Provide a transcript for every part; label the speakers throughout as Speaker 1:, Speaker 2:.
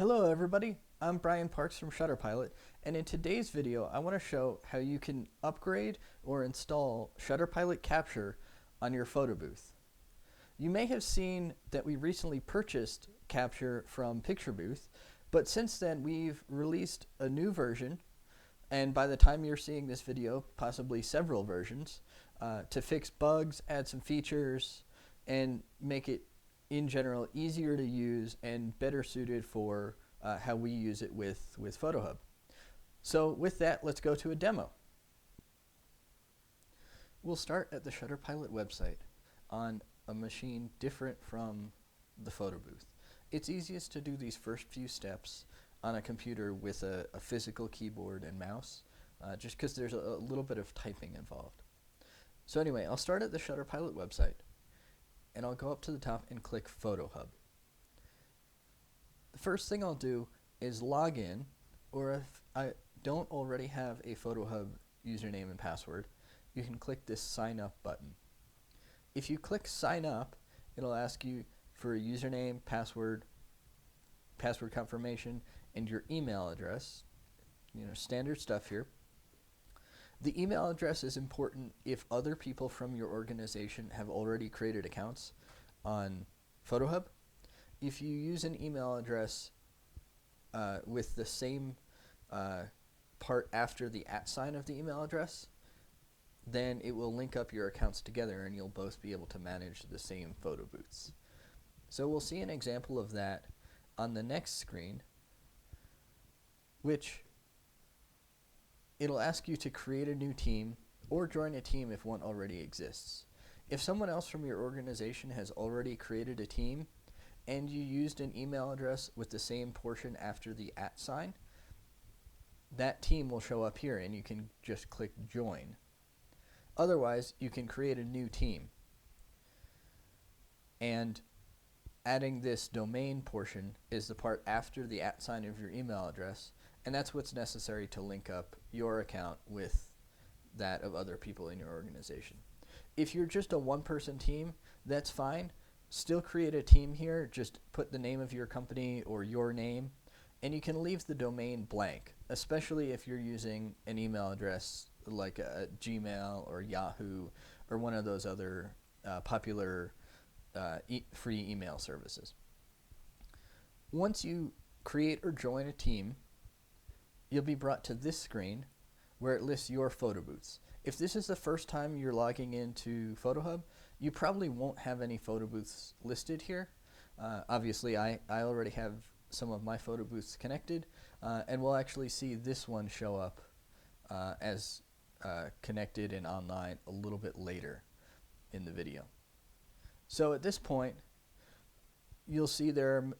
Speaker 1: Hello everybody, I'm Brian Parks from ShutterPilot, and in today's video I want to show how you can upgrade or install ShutterPilot Capture on your photo booth. You may have seen that we recently purchased Capture from Picture Booth, but since then we've released a new version, and by the time you're seeing this video, possibly several versions, to fix bugs, add some features, and make it in general easier to use and better suited for how we use it with Photo Hub. So with that, let's go to a demo. We'll start at the ShutterPilot website on a machine different from the photo booth. It's easiest to do these first few steps on a computer with a physical keyboard and mouse, just because there's a little bit of typing involved. So anyway, I'll start at the ShutterPilot website, and I'll go up to the top and click Photo Hub. The first thing I'll do is log in, or if I don't already have a Photo Hub username and password, you can click this Sign Up button. If you click Sign Up, it'll ask you for a username, password confirmation, and your email address. Standard stuff here. The email address is important if other people from your organization have already created accounts on Photo Hub. If you use an email address with the same part after the @ sign of the email address, then it will link up your accounts together and you'll both be able to manage the same photo booths. So we'll see an example of that on the next screen, which it'll ask you to create a new team or join a team if one already exists. If someone else from your organization has already created a team and you used an email address with the same portion after the @ sign, that team will show up here and you can just click join. Otherwise, you can create a new team. And adding this domain portion is the part after the @ sign of your email address, and that's what's necessary to link up your account with that of other people in your organization. If you're just a one-person team, that's fine. Still create a team here. Just put the name of your company or your name, and you can leave the domain blank, especially if you're using an email address like a Gmail or Yahoo or one of those other popular free email services. Once you create or join a team, you'll be brought to this screen where it lists your photo booths. If this is the first time you're logging into Photo Hub, you probably won't have any photo booths listed here. Obviously, I already have some of my photo booths connected, and we'll actually see this one show up as connected and online a little bit later in the video. So at this point, you'll see there are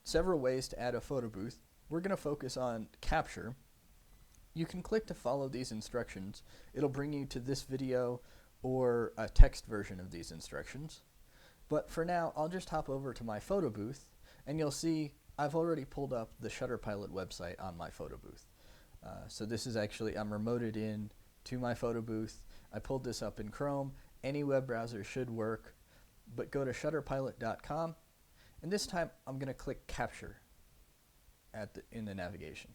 Speaker 1: several ways to add a photo booth. We're going to focus on Capture. You can click to follow these instructions. It'll bring you to this video or a text version of these instructions. But for now, I'll just hop over to my photo booth, and you'll see I've already pulled up the ShutterPilot website on my photo booth. So this is actually, I'm remoted in to my photo booth. I pulled this up in Chrome. Any web browser should work, but go to shutterpilot.com, and this time I'm going to click Capture in the navigation.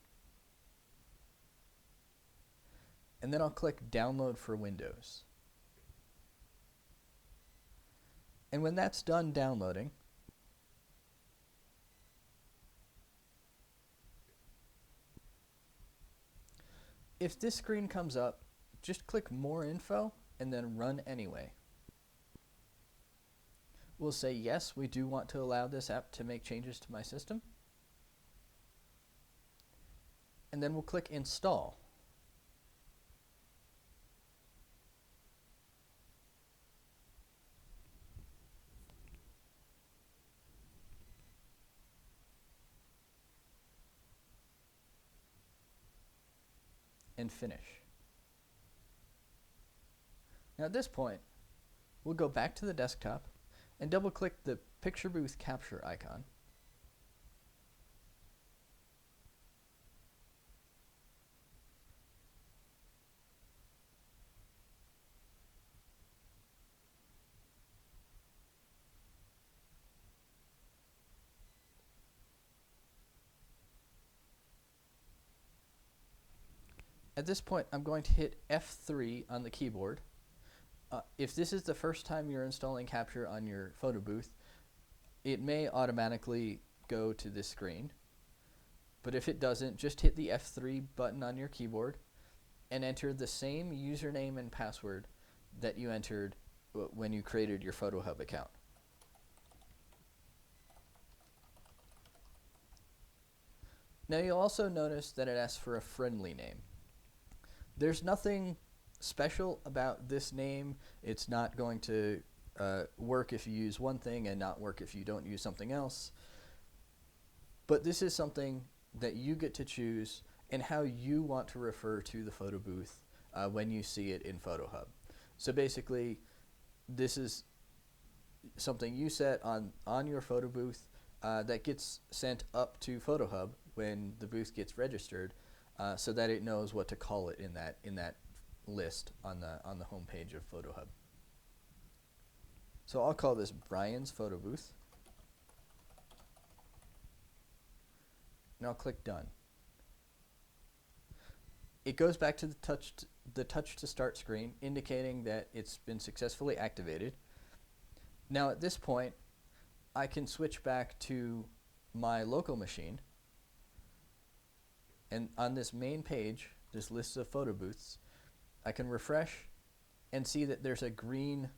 Speaker 1: And then I'll click Download for Windows. And when that's done downloading, if this screen comes up, just click More Info and then Run Anyway. We'll say yes, we do want to allow this app to make changes to my system. And then we'll click Install. And finish. Now at this point, we'll go back to the desktop and double-click the Picture Booth Capture icon. At this point, I'm going to hit F3 on the keyboard. If this is the first time you're installing Capture on your photo booth, it may automatically go to this screen. But if it doesn't, just hit the F3 button on your keyboard and enter the same username and password that you entered when you created your Photo Hub account. Now you'll also notice that it asks for a friendly name. There's nothing special about this name. It's not going to work if you use one thing and not work if you don't use something else. But this is something that you get to choose and how you want to refer to the photo booth when you see it in Photo Hub. So basically, this is something you set on your photo booth that gets sent up to Photo Hub when the booth gets registered, so that it knows what to call it in that list on the home page of Photo Hub. So I'll call this Brian's photo booth, and I'll click Done. It goes back to the touch to start screen, indicating that it's been successfully activated. Now at this point, I can switch back to my local machine, and on this main page, this list of photo booths, I can refresh and see that there's a green,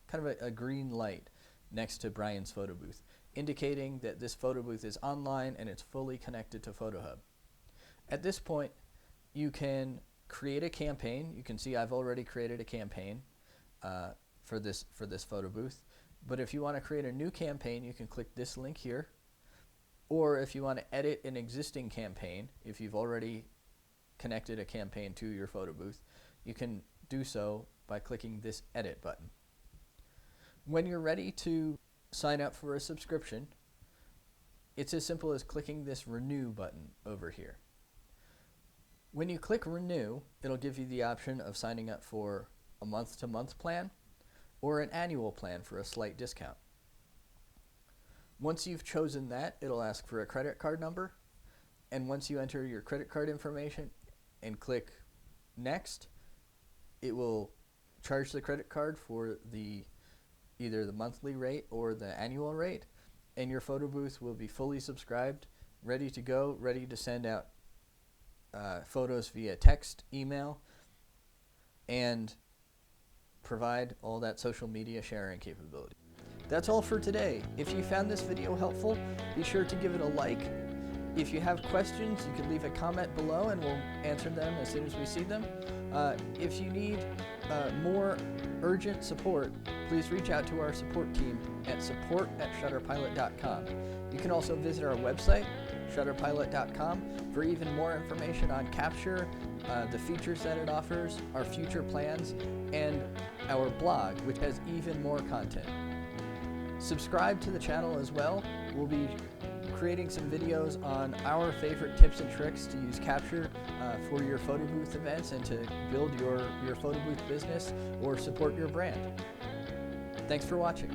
Speaker 1: kind of a green light next to Brian's photo booth, indicating that this photo booth is online and it's fully connected to Photo Hub. At this point, you can create a campaign. You can see I've already created a campaign for this photo booth. But if you want to create a new campaign, you can click this link here. Or if you want to edit an existing campaign, if you've already connected a campaign to your photo booth, you can do so by clicking this edit button. When you're ready to sign up for a subscription, it's as simple as clicking this renew button over here. When you click renew, it'll give you the option of signing up for a month-to-month plan or an annual plan for a slight discount. Once you've chosen that, it'll ask for a credit card number, and once you enter your credit card information and click next, it will charge the credit card for either the monthly rate or the annual rate, and your photo booth will be fully subscribed, ready to go, ready to send out photos via text, email, and provide all that social media sharing capability. That's all for today. If you found this video helpful, be sure to give it a like. If you have questions, you can leave a comment below and we'll answer them as soon as we see them. If you need more urgent support, please reach out to our support team at support@shutterpilot.com. You can also visit our website, shutterpilot.com, for even more information on Capture, the features that it offers, our future plans, and our blog, which has even more content. Subscribe to the channel as well. We'll be creating some videos on our favorite tips and tricks to use Capture for your photo booth events and to build your photo booth business or support your brand. Thanks for watching.